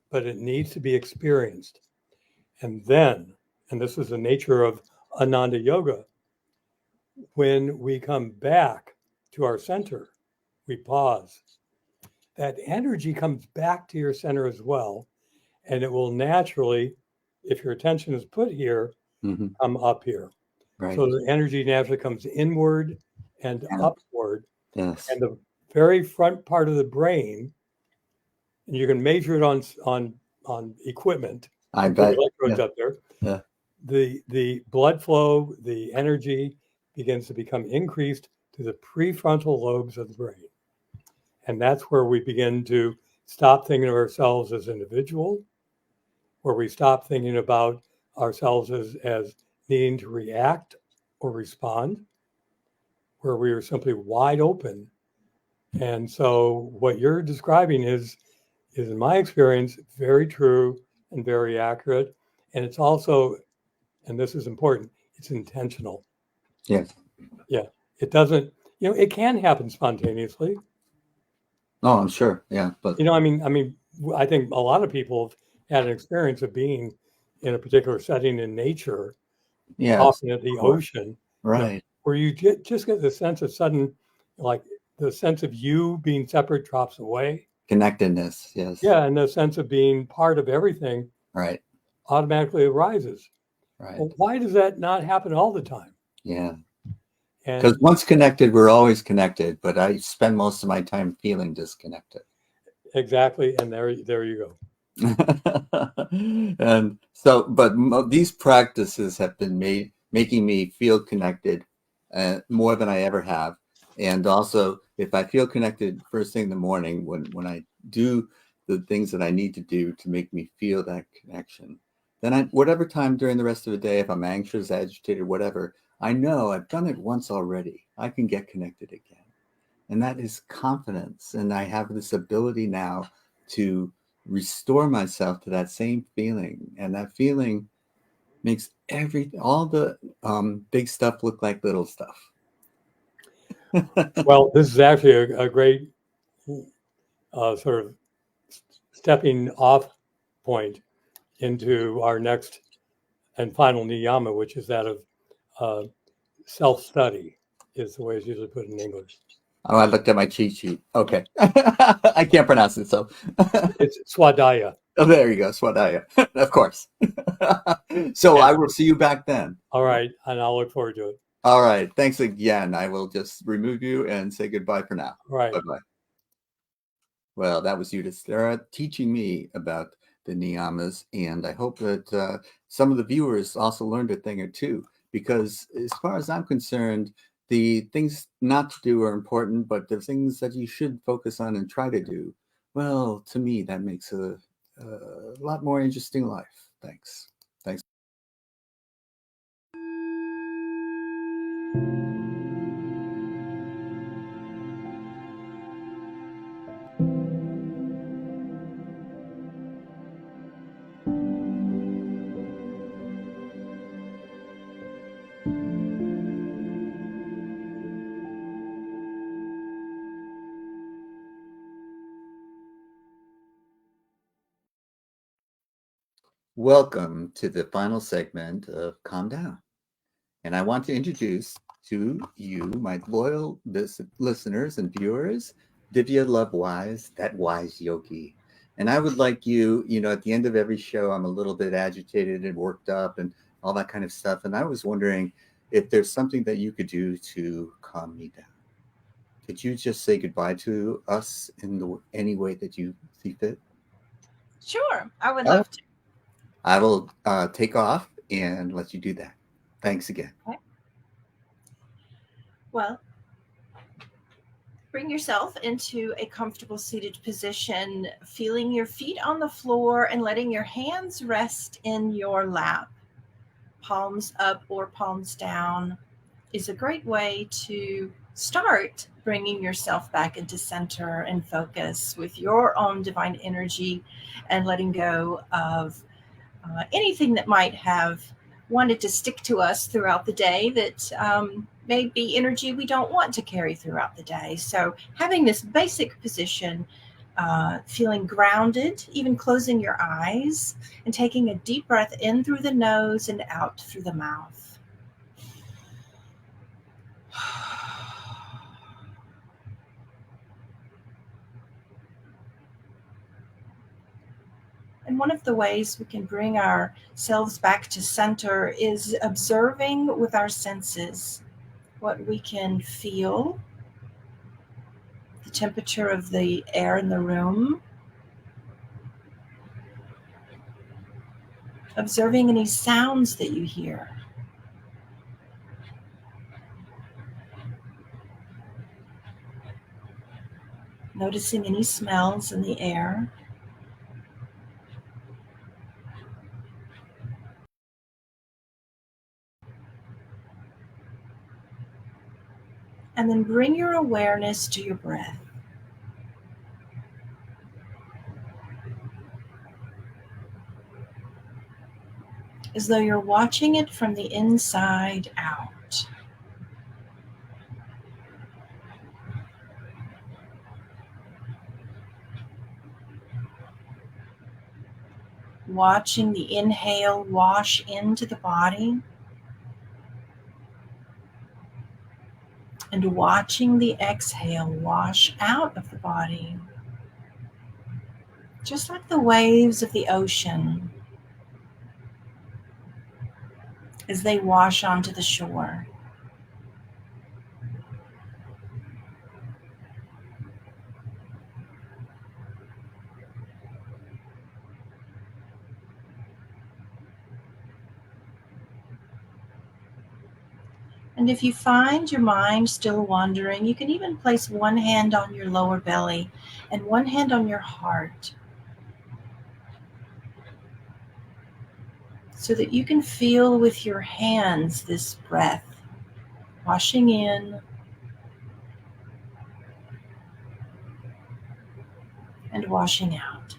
but it needs to be experienced. And then, and this is the nature of Ananda Yoga, when we come back to our center, we pause. That energy comes back to your center as well. And it will naturally, if your attention is put here, come up here. Right. So the energy naturally comes inward and upward. Yes. And the very front part of the brain, and you can measure it on equipment. I bet. Electrodes up there. Yeah. The blood flow, the energy begins to become increased to the prefrontal lobes of the brain. And that's where we begin to stop thinking of ourselves as individual, where we stop thinking about ourselves as needing to react or respond, where we are simply wide open. And so what you're describing is in my experience, very true and very accurate. And it's also, and this is important, it's intentional. Yes. Yeah. It doesn't, it can happen spontaneously. Oh, I'm sure. Yeah. But I think a lot of people have had an experience of being in a particular setting in nature, often at the ocean, right, where you just get the sense of sudden, like the sense of you being separate drops away. Connectedness. Yes. Yeah. And the sense of being part of everything right, automatically arises. right. Well, why does that not happen all the time? Yeah. And because once connected, we're always connected, but I spend most of my time feeling disconnected. Exactly. And there you go. And so, but these practices have been making me feel connected more than I ever have. And also, if I feel connected first thing in the morning, when I do the things that I need to do to make me feel that connection, then whatever time during the rest of the day, if I'm anxious, agitated, whatever, I know I've done it once already. I can get connected again. And that is confidence. And I have this ability now to restore myself to that same feeling. And that feeling makes all the big stuff look like little stuff. Well, this is actually a great sort of stepping off point into our next and final niyama, which is that of self-study, is the way it's usually put in English. Oh, I looked at my cheat sheet. Okay. I can't pronounce it, so. It's Swadhyaya. Oh, there you go, Swadhyaya. Of course. So I will see you back then. All right, and I'll look forward to it. All right. Thanks again. I will just remove you and say goodbye for now. All right. Bye-bye. Well, that was Yudisthira teaching me about the niyamas, and I hope that some of the viewers also learned a thing or two, because as far as I'm concerned, the things not to do are important, but the things that you should focus on and try to do, well, to me, that makes a lot more interesting life. Thanks. Thanks. Welcome to the final segment of Calm Down. And I want to introduce to you, my loyal listeners and viewers, Divya Lovewise, that wise yogi. And I would like you, at the end of every show, I'm a little bit agitated and worked up and all that kind of stuff. And I was wondering if there's something that you could do to calm me down. could you just say goodbye to us in any way that you see fit? Sure, I would love to. I will take off and let you do that. Thanks again. Okay. Well, bring yourself into a comfortable seated position, feeling your feet on the floor and letting your hands rest in your lap. Palms up or palms down is a great way to start bringing yourself back into center and focus with your own divine energy and letting go of anything that might have wanted to stick to us throughout the day that may be energy we don't want to carry throughout the day. So having this basic position, feeling grounded, even closing your eyes and taking a deep breath in through the nose and out through the mouth. And one of the ways we can bring ourselves back to center is observing with our senses what we can feel, the temperature of the air in the room, observing any sounds that you hear. Noticing any smells in the air. And then bring your awareness to your breath. As though you're watching it from the inside out. Watching the inhale wash into the body. And watching the exhale wash out of the body. Just like the waves of the ocean as they wash onto the shore. And if you find your mind still wandering, you can even place one hand on your lower belly and one hand on your heart so that you can feel with your hands this breath washing in and washing out.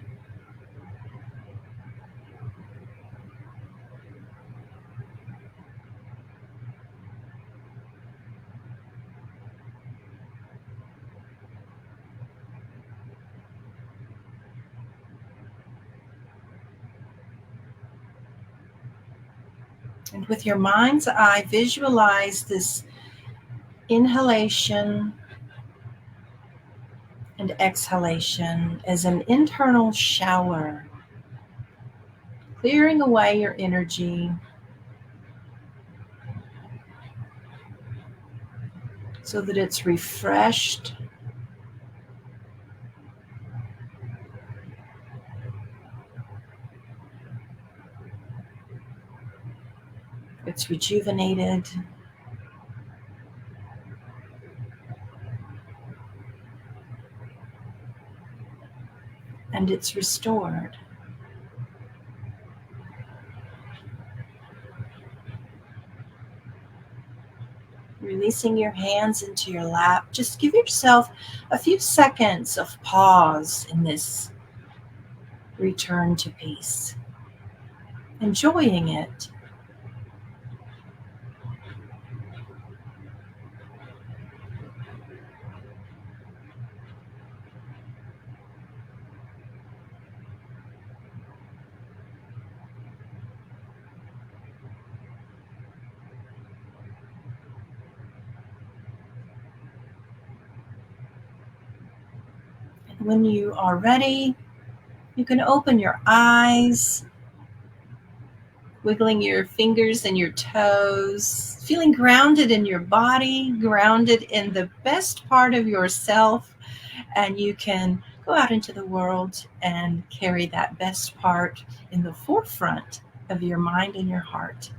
And with your mind's eye, visualize this inhalation and exhalation as an internal shower, clearing away your energy so that it's refreshed, it's rejuvenated, and it's restored. Releasing your hands into your lap, just give yourself a few seconds of pause in this return to peace, enjoying it. When you are ready, you can open your eyes wiggling your fingers and your toes, feeling grounded in your body, grounded in the best part of yourself, and you can go out into the world and carry that best part in the forefront of your mind and your heart.